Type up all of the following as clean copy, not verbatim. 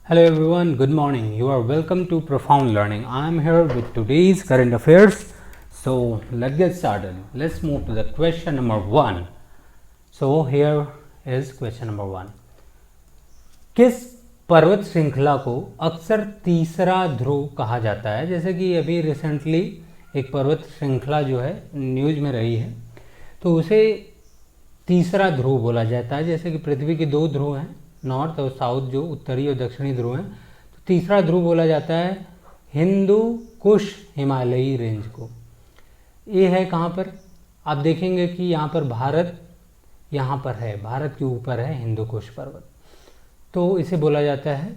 Hello everyone, good morning. You are welcome to Profound Learning. I am here with today's current affairs. So let's get started. Let's move to the question number 1. So here is question number 1. किस पर्वत श्रृंखला को अक्सर तीसरा ध्रुव कहा जाता है? जैसे कि अभी रिसेंटली एक पर्वत श्रृंखला जो है न्यूज में रही है, तो उसे तीसरा ध्रुव बोला जाता है। जैसे कि पृथ्वी के 2 ध्रुव हैं, नॉर्थ और साउथ, जो उत्तरी और दक्षिणी ध्रुव हैं, तो तीसरा ध्रुव बोला जाता है हिंदू कुश हिमालयी रेंज को। ये है कहाँ पर? आप देखेंगे कि यहाँ पर भारत यहाँ पर है, भारत के ऊपर है हिंदू कुश पर्वत, तो इसे बोला जाता है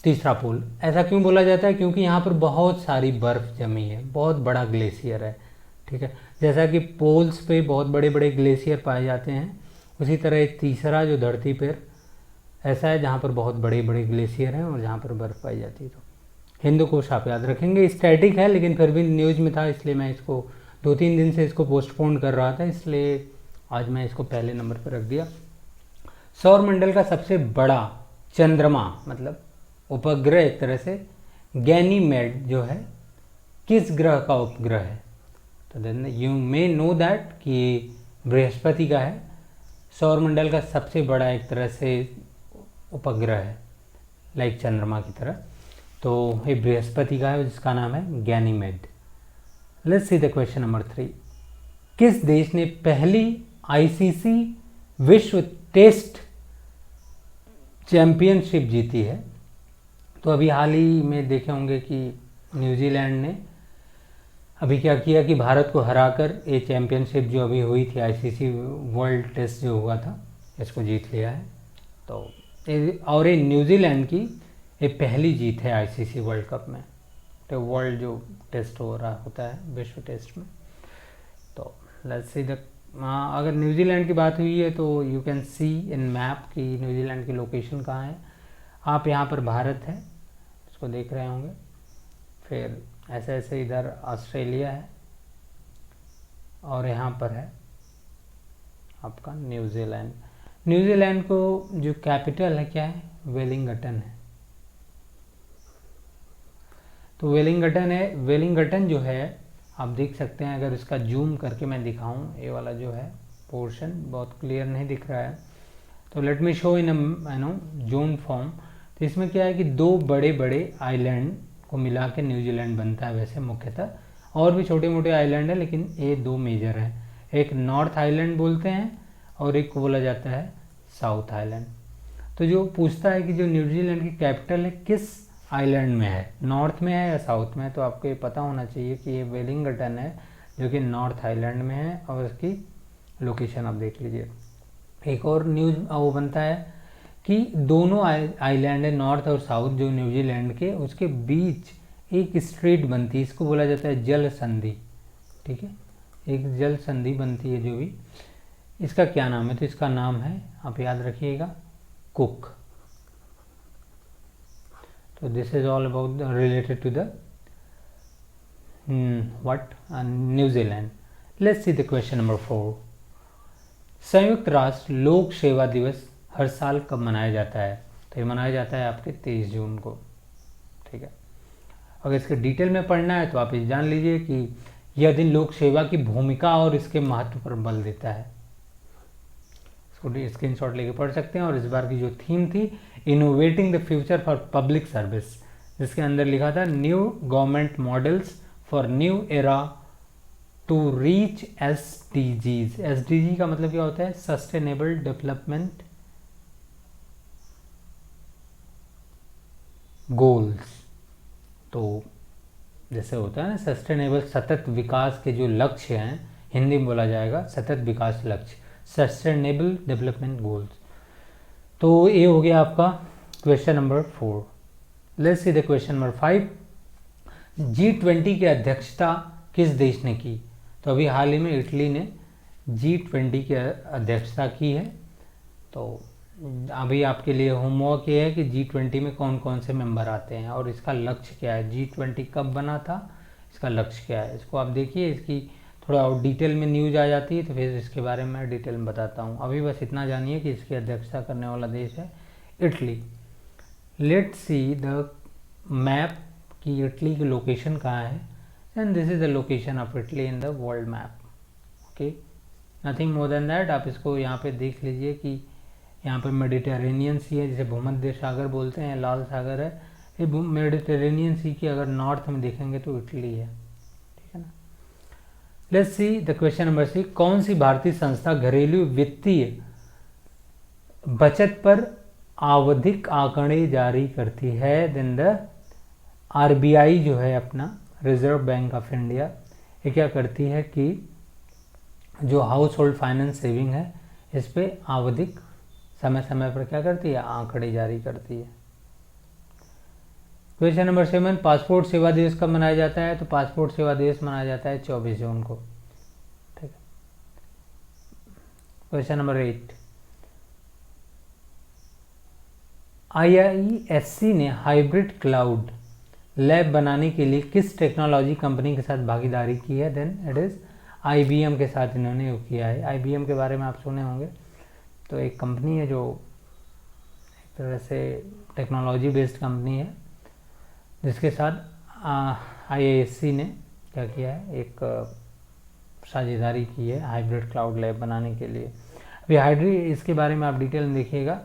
तीसरा पोल। ऐसा क्यों बोला जाता है? क्योंकि यहाँ पर बहुत सारी बर्फ़ जमी है, बहुत बड़ा ग्लेशियर है। ठीक है, जैसा कि पोल्स पे बहुत बड़े बड़े ग्लेशियर पाए जाते हैं, उसी तरह एक तीसरा जो धरती पर ऐसा है जहाँ पर बहुत बड़े बड़े ग्लेशियर हैं और जहाँ पर बर्फ़ पाई जाती है। तो हिंदू कुश आप याद रखेंगे। स्टैटिक है लेकिन फिर भी न्यूज़ में था, इसलिए मैं इसको 2-3 दिन से इसको पोस्टपोन कर रहा था, इसलिए आज मैं इसको पहले नंबर पर रख दिया। सौरमंडल का सबसे बड़ा चंद्रमा मतलब उपग्रह एक तरह से गैनीमेड जो है, किस ग्रह का उपग्रह है? तो then you may know that कि बृहस्पति का है। सौरमंडल का सबसे बड़ा एक तरह से उपग्रह है, लाइक चंद्रमा की तरह, तो ये बृहस्पति का है जिसका नाम है Ganymede. Let's see the question number 3. किस देश ने पहली आईसीसी विश्व टेस्ट चैंपियनशिप जीती है? तो अभी हाल ही में देखे होंगे कि न्यूजीलैंड ने अभी क्या किया कि भारत को हराकर ये चैंपियनशिप जो अभी हुई थी, आईसीसी वर्ल्ड टेस्ट जो हुआ था, इसको जीत लिया है। तो और ये न्यूजीलैंड की ये पहली जीत है आईसीसी वर्ल्ड कप में, तो वर्ल्ड जो टेस्ट हो रहा होता है विश्व टेस्ट में। तो लेट्स सी द अगर न्यूजीलैंड की बात हुई है तो you can see in map कि न्यूजीलैंड की लोकेशन कहाँ है। आप यहाँ पर भारत है, इसको देख रहे होंगे, फिर ऐसे ऐसे इधर ऑस्ट्रेलिया है और यहाँ पर है आपका न्यूजीलैंड। न्यूजीलैंड को जो कैपिटल है क्या है? वेलिंगटन है। तो वेलिंगटन है। वेलिंगटन जो है आप देख सकते हैं, अगर इसका जूम करके मैं दिखाऊं, ये वाला जो है पोर्शन बहुत क्लियर नहीं दिख रहा है, तो let me show in zoom form. तो इसमें क्या है कि 2 बड़े बड़े आइलैंड को मिला के न्यूजीलैंड बनता है। वैसे मुख्यतः और भी छोटे मोटे आइलैंड है, लेकिन ये 2 मेजर हैं। एक नॉर्थ आइलैंड बोलते हैं और एक को बोला जाता है साउथ आइलैंड। तो जो पूछता है कि जो न्यूजीलैंड की कैपिटल है किस आइलैंड में है, नॉर्थ में है या साउथ में है, तो आपको ये पता होना चाहिए कि ये वेलिंगटन है जो कि नॉर्थ आइलैंड में है, और इसकी लोकेशन आप देख लीजिए। एक और न्यूज वो बनता है कि दोनों आइलैंड है, नॉर्थ और साउथ, जो न्यूजीलैंड के, उसके बीच एक स्ट्रेट बनती है, इसको बोला जाता है जल संधि। ठीक है, एक जल संधि बनती है जो भी, इसका क्या नाम है? तो इसका नाम है, आप याद रखिएगा, कुक। तो this is all about related to the what New Zealand. Let's see the question number 4. संयुक्त राष्ट्र लोक सेवा दिवस हर साल कब मनाया जाता है? तो ये मनाया जाता है आपके 23 जून को। ठीक है, अगर इसके डिटेल में पढ़ना है तो आप ये जान लीजिए कि यह दिन लोक सेवा की भूमिका और इसके महत्व पर बल देता है। स्क्रीनशॉट लेके पढ़ सकते हैं। और इस बार की जो थीम थी, innovating the future for public service, जिसके अंदर लिखा था new government models for new era to reach SDGs। SDG का मतलब क्या होता है? Sustainable development goals. तो जैसे होता है ना सस्टेनेबल, सतत विकास के जो लक्ष्य हैं, हिंदी में बोला जाएगा सतत विकास लक्ष्य, सस्टेनेबल डेवलपमेंट गोल्स। तो ये हो गया आपका question number 4. Let's see the question number 5. G20 की अध्यक्षता किस देश ने की? तो अभी हाल ही में इटली ने G20 की अध्यक्षता की है। तो अभी आपके लिए होमवर्क ये है कि G20 में कौन कौन से मेंबर आते हैं और इसका लक्ष्य क्या है। G20 कब बना था, इसका लक्ष्य क्या है, इसको आप देखिए। इसकी थोड़ा और डिटेल में न्यूज़ आ जाती है तो फिर इसके बारे में मैं डिटेल में बताता हूँ। अभी बस इतना जानिए कि इसकी अध्यक्षता करने वाला देश है Italy. Let's see the map कि इटली की लोकेशन कहाँ है, and this is the location of Italy in the world map. Okay, nothing more than that. आप इसको यहाँ पे देख लीजिए कि यहाँ पे मेडिटेरेनियन सी है, जिसे भूमध्य सागर बोलते हैं, लाल सागर है। ये मेडिटेरेनियन सी की अगर नॉर्थ में देखेंगे तो इटली है, ठीक है ना। Let's see the question number 6। कौन सी भारतीय संस्था घरेलू वित्तीय बचत पर आवधिक आंकड़े जारी करती है? देन द आरबीआई जो है अपना, रिजर्व बैंक ऑफ इंडिया, ये क्या करती है कि जो हाउस होल्ड फाइनेंस सेविंग है इस पे आवधिक समय समय पर क्या करती है? आंकड़े जारी करती है। Question number 7। पासपोर्ट सेवा दिवस कब मनाया जाता है? तो पासपोर्ट सेवा दिवस मनाया जाता है 24 जून को, ठीक है। Question number 8। IISc ने हाइब्रिड क्लाउड लैब बनाने के लिए किस टेक्नोलॉजी कंपनी के साथ भागीदारी की है? देन इट इज़ IBM के साथ इन्होंने किया है। IBM के बारे में आप सुने होंगे, तो एक कंपनी है जो एक तरह से टेक्नोलॉजी बेस्ड कंपनी है, जिसके साथ IISc ने क्या किया है? एक साझेदारी की है हाइब्रिड क्लाउड लैब बनाने के लिए। अभी हाइब्रिड, इसके बारे में आप डिटेल में देखिएगा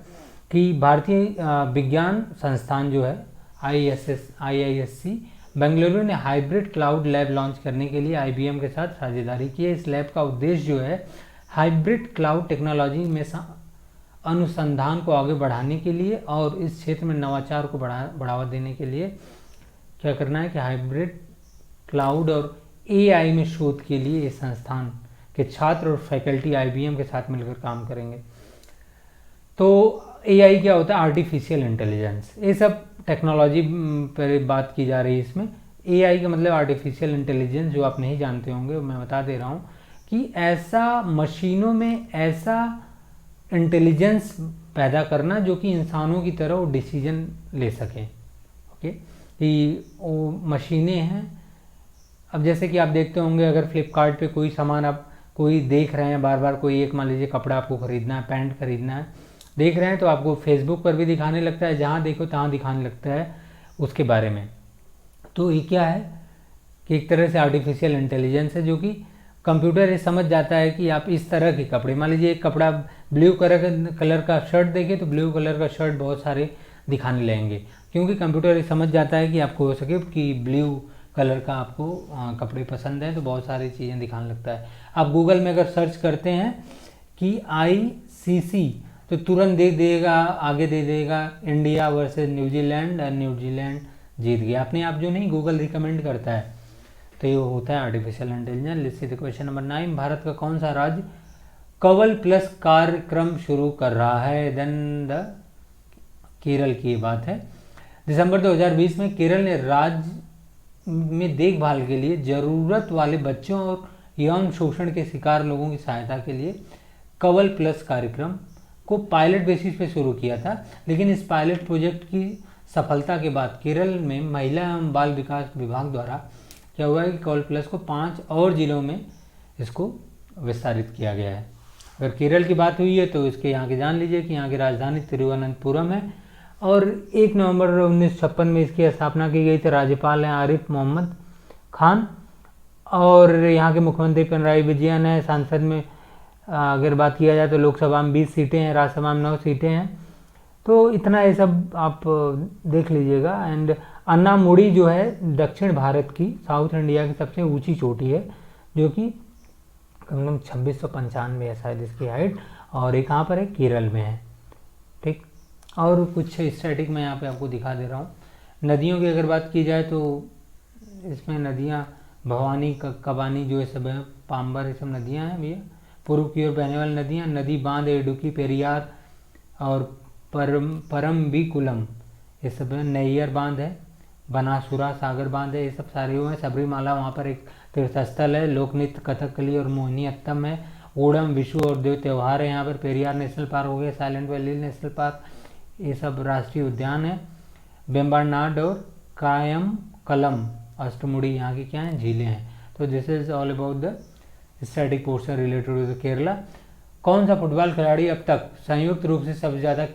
कि भारतीय विज्ञान संस्थान जो है IISc बेंगलुरु ने हाइब्रिड क्लाउड लैब लॉन्च करने के लिए IBM के साथ साझेदारी की है। इस लैब का उद्देश्य जो है हाइब्रिड क्लाउड टेक्नोलॉजी में अनुसंधान को आगे बढ़ाने के लिए और इस क्षेत्र में नवाचार को बढ़ावा देने के लिए क्या करना है कि हाइब्रिड क्लाउड और AI में शोध के लिए इस संस्थान के छात्र और फैकल्टी IBM के साथ मिलकर काम करेंगे। तो AI क्या होता है? Artificial intelligence. ये सब टेक्नोलॉजी पर बात की जा रही है इसमें। AI का मतलब आर्टिफिशियल इंटेलिजेंस, जो आप नहीं जानते होंगे, मैं बता दे रहा हूँ कि ऐसा मशीनों में ऐसा इंटेलिजेंस पैदा करना जो कि इंसानों की तरह वो डिसीजन ले सकें। ओके, कि वो मशीनें हैं। अब जैसे कि आप देखते होंगे, अगर फ्लिपकार्ट पे कोई सामान आप कोई देख रहे हैं बार बार, कोई एक मान लीजिए कपड़ा आपको ख़रीदना है, पैंट खरीदना है, देख रहे हैं, तो आपको फेसबुक पर भी दिखाने लगता है, जहाँ देखो तहाँ दिखाने लगता है उसके बारे में। तो ये क्या है कि एक तरह से आर्टिफिशियल इंटेलिजेंस है, जो कि कंप्यूटर ये समझ जाता है कि आप इस तरह के कपड़े, मान लीजिए एक कपड़ा ब्लू कलर का शर्ट देखे तो ब्लू कलर का शर्ट बहुत सारे दिखाने लगेंगे, क्योंकि कंप्यूटर ये समझ जाता है कि आपको हो सके कि ब्लू कलर का आपको कपड़े पसंद है, तो बहुत सारी चीज़ें दिखाने लगता है। आप गूगल में अगर सर्च करते हैं कि ICC, तो तुरंत दे देगा, आगे दे देगा इंडिया वर्सेस न्यूजीलैंड, और न्यूजीलैंड जीत गया अपने आप, जो नहीं गूगल रिकमेंड करता है। तो ये होता है artificial intelligence. Let's see the question number 9। Bharat का कौन सा राज्य कवल प्लस कार्यक्रम शुरू कर रहा है? देन द केरल की बात है। दिसंबर 2020 में केरल ने राज्य में देखभाल के लिए ज़रूरत वाले बच्चों और यौन शोषण के शिकार लोगों की सहायता के लिए कवल प्लस कार्यक्रम को पायलट बेसिस पे शुरू किया था। लेकिन इस पायलट प्रोजेक्ट की सफलता के बाद केरल में महिला एवं बाल विकास विभाग द्वारा क्या हुआ है कि कवल प्लस को 5 और जिलों में इसको विस्तारित किया गया है। अगर केरल की बात हुई है तो इसके यहाँ के जान लीजिए कि यहाँ की राजधानी तिरुवनंतपुरम है, और 1 नवंबर 1956 में इसकी स्थापना की गई थी। राज्यपाल हैं आरिफ मोहम्मद खान, और यहाँ के मुख्यमंत्री पिनराई विजयन है। सांसद में अगर बात किया जाए तो लोकसभा में 20 सीटें हैं, राज्यसभा में 9 सीटें हैं। तो इतना ये सब आप देख लीजिएगा। एंड अन्नामुड़ी जो है दक्षिण भारत की, साउथ इंडिया की सबसे ऊंची चोटी है, जो कि कम से कम 2695 है शायद इसकी हाइट, और ये कहाँ पर है? केरल में है, ठीक। और कुछ स्टैटिक मैं यहाँ पे आपको दिखा दे रहा हूँ। नदियों की अगर बात की जाए तो इसमें नदियाँ भवानी, कबानी जो ये सब है, पाम्बर, ये सब नदियाँ हैं भैया। पूर्व की ओर बहने वाली नदियाँ, नदी बांध, इडुक्की, पेरियार और परम्बिकुलम, ये सब है। नैयर बांध है, बनासुरा सागर बांध है, ये सब सारे हुए हैं। सबरीमाला वहाँ पर एक तीर्थस्थल है। लोक नृत्य, कथकली और मोहिनी अट्टम है। ओणम, विशु और देव त्यौहार है यहाँ पर। पेरियार नेशनल पार्क हो गया, साइलेंट वैली नेशनल पार्क, ये सब राष्ट्रीय उद्यान है। बेम्बानाड और कायमकलम, अष्टमुड़ी यहाँ की क्या है? झीलें हैं। तो this is all about the static portion related to the Kerala. कौन सा फुटबॉल खिलाड़ी अब तक संयुक्त रूप से सबसे ज़्यादा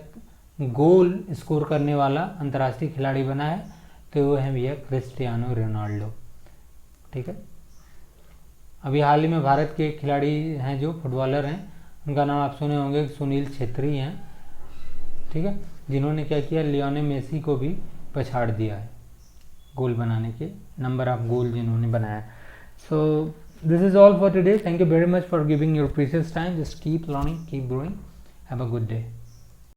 गोल स्कोर करने वाला अंतर्राष्ट्रीय खिलाड़ी बना है तो वो है भैया क्रिस्टियानो रोनाल्डो। ठीक है, अभी हाल ही में भारत के खिलाड़ी हैं जो फुटबॉलर हैं, उनका नाम आप सुने होंगे, सुनील छेत्री हैं। ठीक है, जिन्होंने क्या किया, लियोनेल मेसी को भी पछाड़ दिया है गोल बनाने के, नंबर ऑफ गोल जिन्होंने बनाया। So this is all for today, thank you very much for giving your precious time, just keep learning, keep growing, have a good day.